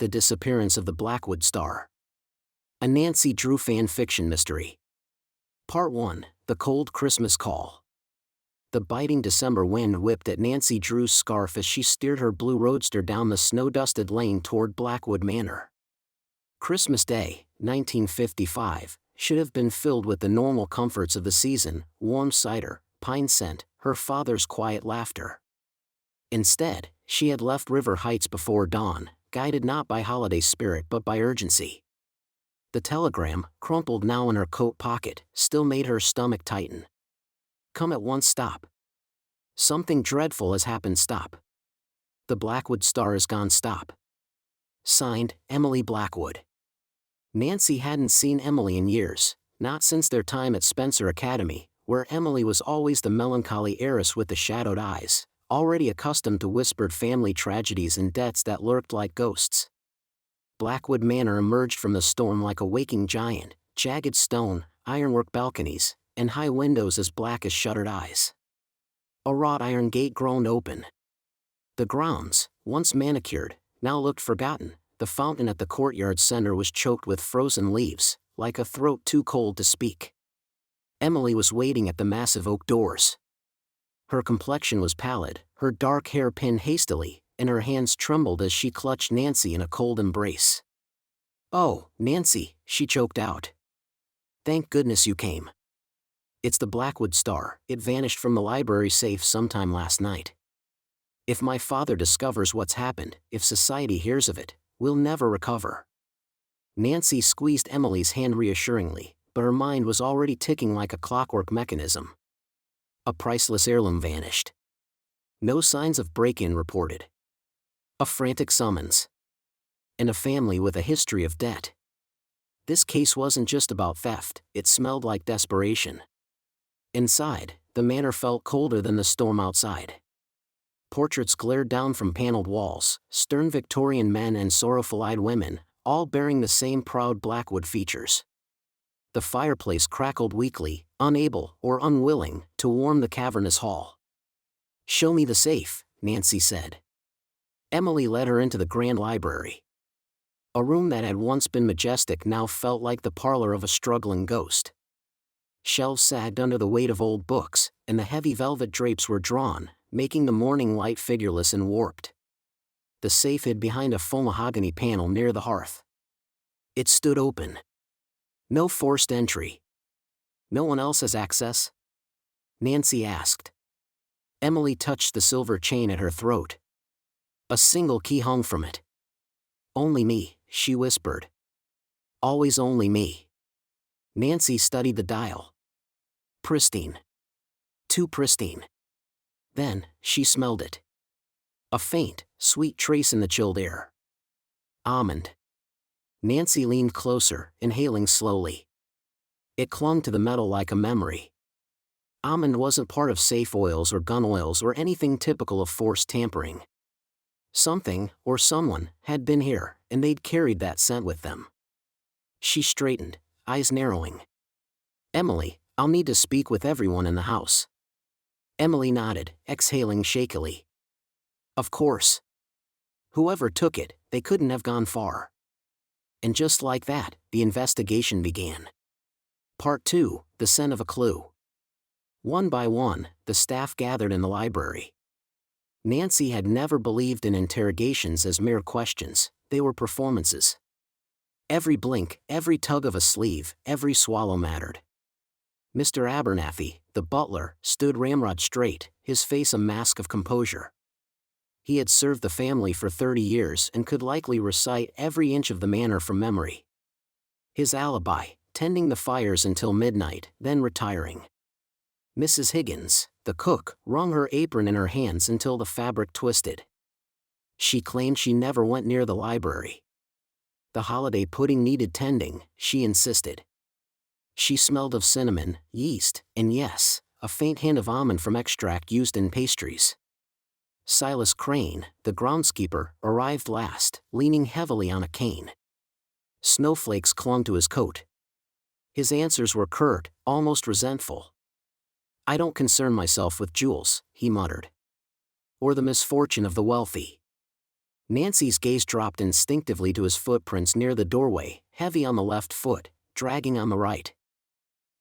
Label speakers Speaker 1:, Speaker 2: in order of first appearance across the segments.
Speaker 1: The Disappearance of the Blackwood Star. A Nancy Drew fan fiction mystery. Part 1, The Cold Christmas Call. The biting December wind whipped at Nancy Drew's scarf as she steered her blue roadster down the snow-dusted lane toward Blackwood Manor. Christmas Day, 1955, should have been filled with the normal comforts of the season: warm cider, pine scent, her father's quiet laughter. Instead, she had left River Heights before dawn, guided not by holiday spirit but by urgency. The telegram, crumpled now in her coat pocket, still made her stomach tighten. Come at once, stop. Something dreadful has happened, stop. The Blackwood Star is gone, stop. Signed, Emily Blackwood. Nancy hadn't seen Emily in years, not since their time at Spencer Academy, where Emily was always the melancholy heiress with the shadowed eyes, already accustomed to whispered family tragedies and debts that lurked like ghosts. Blackwood Manor emerged from the storm like a waking giant, jagged stone, ironwork balconies, and high windows as black as shuttered eyes. A wrought iron gate groaned open. The grounds, once manicured, now looked forgotten. The fountain at the courtyard's center was choked with frozen leaves, like a throat too cold to speak. Emily was waiting at the massive oak doors. Her complexion was pallid, her dark hair pinned hastily, and her hands trembled as she clutched Nancy in a cold embrace. "Oh, Nancy," she choked out. "Thank goodness you came. It's the Blackwood Star. It vanished from the library safe sometime last night. If my father discovers what's happened, if society hears of it, we'll never recover." Nancy squeezed Emily's hand reassuringly, but her mind was already ticking like a clockwork mechanism. A priceless heirloom vanished. No signs of break-in reported. A frantic summons. And a family with a history of debt. This case wasn't just about theft, it smelled like desperation. Inside, the manor felt colder than the storm outside. Portraits glared down from paneled walls, stern Victorian men and sorrowful-eyed women, all bearing the same proud Blackwood features. The fireplace crackled weakly, unable, or unwilling, to warm the cavernous hall. "Show me the safe," Nancy said. Emily led her into the grand library. A room that had once been majestic now felt like the parlor of a struggling ghost. Shelves sagged under the weight of old books, and the heavy velvet drapes were drawn, making the morning light figureless and warped. The safe hid behind a faux mahogany panel near the hearth. It stood open. No forced entry. "No one else has access?" Nancy asked. Emily touched the silver chain at her throat. A single key hung from it. "Only me," she whispered. "Always only me." Nancy studied the dial. Pristine. Too pristine. Then, she smelled it. A faint, sweet trace in the chilled air. Almond. Nancy leaned closer, inhaling slowly. It clung to the metal like a memory. Almond wasn't part of safe oils or gun oils or anything typical of forced tampering. Something, or someone, had been here, and they'd carried that scent with them. She straightened, eyes narrowing. "Emily, I'll need to speak with everyone in the house." Emily nodded, exhaling shakily. "Of course. Whoever took it, they couldn't have gone far." And just like that, the investigation began. Part 2, The Scent of a Clue. One by one, the staff gathered in the library. Nancy had never believed in interrogations as mere questions, they were performances. Every blink, every tug of a sleeve, every swallow mattered. Mr. Abernathy, the butler, stood ramrod straight, his face a mask of composure. He had served the family for 30 years and could likely recite every inch of the manor from memory. His alibi, tending the fires until midnight, then retiring. Mrs. Higgins, the cook, wrung her apron in her hands until the fabric twisted. She claimed she never went near the library. The holiday pudding needed tending, she insisted. She smelled of cinnamon, yeast, and yes, a faint hint of almond from extract used in pastries. Silas Crane, the groundskeeper, arrived last, leaning heavily on a cane. Snowflakes clung to his coat. His answers were curt, almost resentful. "I don't concern myself with jewels," he muttered. "Or the misfortune of the wealthy." Nancy's gaze dropped instinctively to his footprints near the doorway, heavy on the left foot, dragging on the right.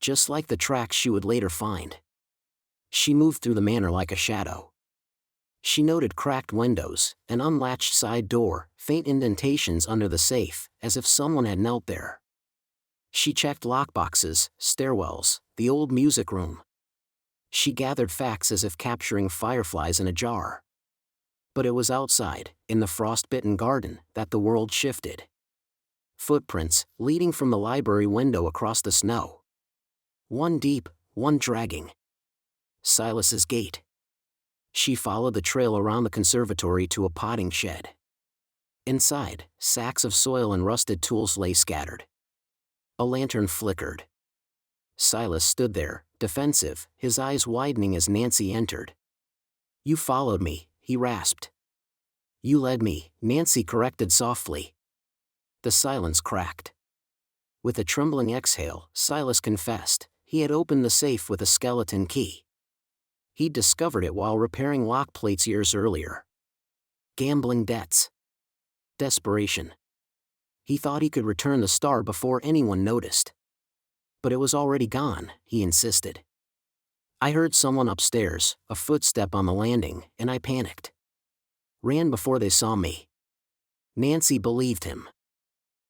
Speaker 1: Just like the tracks she would later find. She moved through the manor like a shadow. She noted cracked windows, an unlatched side door, faint indentations under the safe, as if someone had knelt there. She checked lockboxes, stairwells, the old music room. She gathered facts as if capturing fireflies in a jar. But it was outside, in the frost-bitten garden, that the world shifted. Footprints, leading from the library window across the snow. One deep, one dragging. Silas's gate. She followed the trail around the conservatory to a potting shed. Inside, sacks of soil and rusted tools lay scattered. A lantern flickered. Silas stood there, defensive, his eyes widening as Nancy entered. "You followed me," he rasped. "You led me," Nancy corrected softly. The silence cracked. With a trembling exhale, Silas confessed, he had opened the safe with a skeleton key. He'd discovered it while repairing lock plates years earlier. Gambling debts. Desperation. He thought he could return the star before anyone noticed. But it was already gone, he insisted. "I heard someone upstairs, a footstep on the landing, and I panicked. Ran before they saw me." Nancy believed him.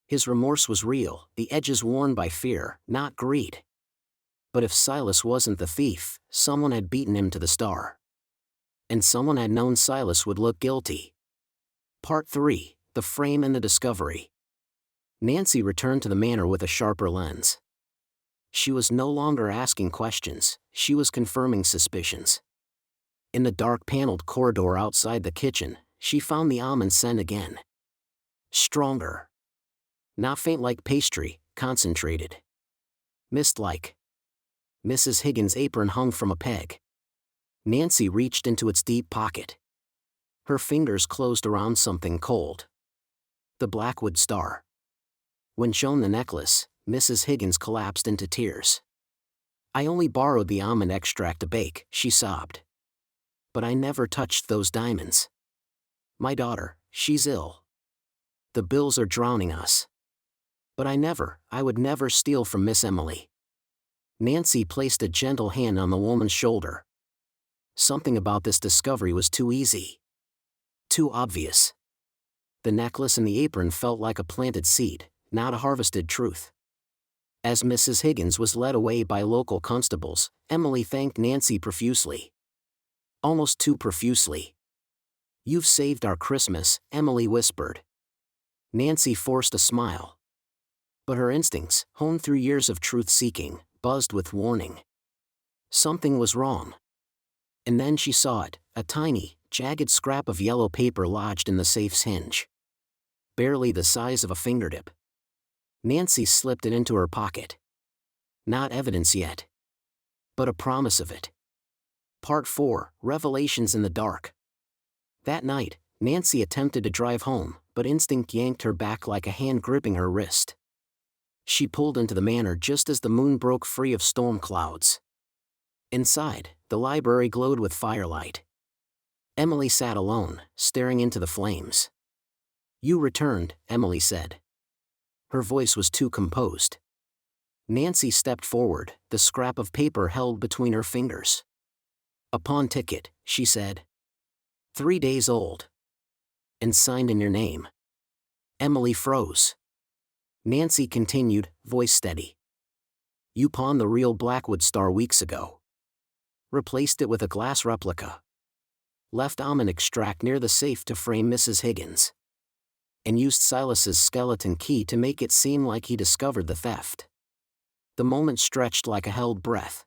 Speaker 1: His remorse was real, the edges worn by fear, not greed. But if Silas wasn't the thief, someone had beaten him to the star. And someone had known Silas would look guilty. Part 3, The Frame and the Discovery. Nancy returned to the manor with a sharper lens. She was no longer asking questions, she was confirming suspicions. In the dark paneled corridor outside the kitchen, she found the almond scent again. Stronger. Not faint like pastry, concentrated. Mist-like. Mrs. Higgins' apron hung from a peg. Nancy reached into its deep pocket. Her fingers closed around something cold. The Blackwood Star. When shown the necklace, Mrs. Higgins collapsed into tears. "I only borrowed the almond extract to bake," she sobbed. "But I never touched those diamonds. My daughter, she's ill. The bills are drowning us. But I would never steal from Miss Emily." Nancy placed a gentle hand on the woman's shoulder. Something about this discovery was too easy. Too obvious. The necklace and the apron felt like a planted seed, not a harvested truth. As Mrs. Higgins was led away by local constables, Emily thanked Nancy profusely. Almost too profusely. "You've saved our Christmas," Emily whispered. Nancy forced a smile. But her instincts, honed through years of truth-seeking, buzzed with warning. Something was wrong. And then she saw it, a tiny, jagged scrap of yellow paper lodged in the safe's hinge. Barely the size of a fingertip. Nancy slipped it into her pocket. Not evidence yet. But a promise of it. Part 4, Revelations in the Dark. That night, Nancy attempted to drive home, but instinct yanked her back like a hand gripping her wrist. She pulled into the manor just as the moon broke free of storm clouds. Inside, the library glowed with firelight. Emily sat alone, staring into the flames. "You returned," Emily said. Her voice was too composed. Nancy stepped forward, the scrap of paper held between her fingers. "A pawn ticket," she said. 3 days old. And signed in your name." Emily froze. Nancy continued, voice steady. "You pawned the real Blackwood Star weeks ago. Replaced it with a glass replica. Left almond extract near the safe to frame Mrs. Higgins. And used Silas's skeleton key to make it seem like he discovered the theft." The moment stretched like a held breath.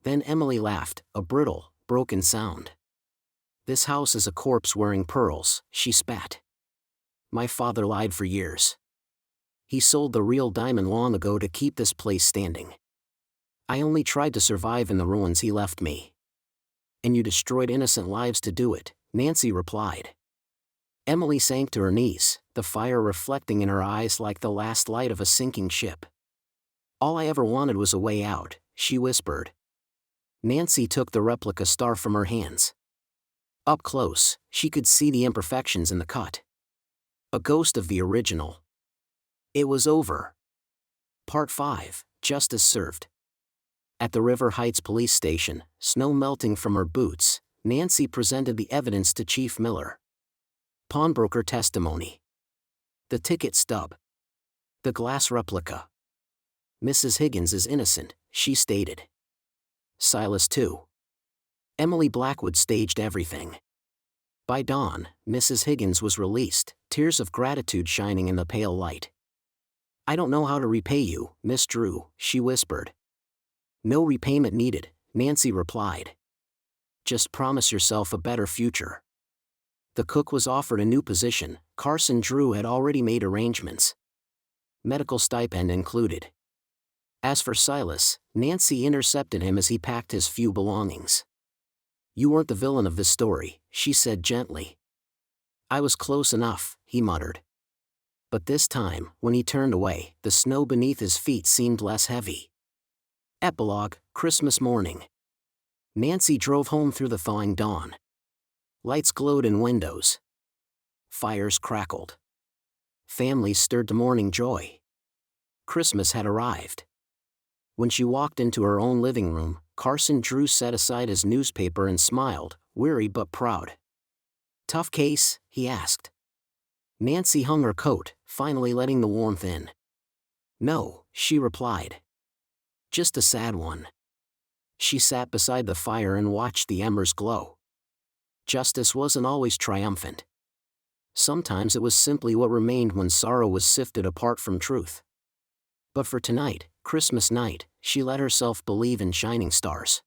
Speaker 1: Then Emily laughed, a brittle, broken sound. "This house is a corpse wearing pearls," she spat. "My father lied for years. He sold the real diamond long ago to keep this place standing. I only tried to survive in the ruins he left me." "And you destroyed innocent lives to do it," Nancy replied. Emily sank to her knees, the fire reflecting in her eyes like the last light of a sinking ship. "All I ever wanted was a way out," she whispered. Nancy took the replica star from her hands. Up close, she could see the imperfections in the cut. A ghost of the original. It was over. Part 5, Justice Served. At the River Heights police station, snow melting from her boots, Nancy presented the evidence to Chief Miller. Pawnbroker testimony. The ticket stub. The glass replica. Mrs. Higgins is innocent, she stated. Silas too. Emily Blackwood staged everything. By dawn, Mrs. Higgins was released, tears of gratitude shining in the pale light. I don't know how to repay you, Miss Drew, she whispered. No repayment needed, Nancy replied. Just promise yourself a better future. The cook was offered a new position. Carson Drew had already made arrangements. Medical stipend included. As for Silas, Nancy intercepted him as he packed his few belongings. You weren't the villain of this story, she said gently. I was close enough, he muttered. But this time, when he turned away, the snow beneath his feet seemed less heavy. Epilogue, Christmas morning. Nancy drove home through the thawing dawn. Lights glowed in windows. Fires crackled. Families stirred to morning joy. Christmas had arrived. When she walked into her own living room, Carson Drew set aside his newspaper and smiled, weary but proud. Tough case, he asked. Nancy hung her coat, finally letting the warmth in. No, she replied. Just a sad one. She sat beside the fire and watched the embers glow. Justice wasn't always triumphant. Sometimes it was simply what remained when sorrow was sifted apart from truth. But for tonight, Christmas night, she let herself believe in shining stars.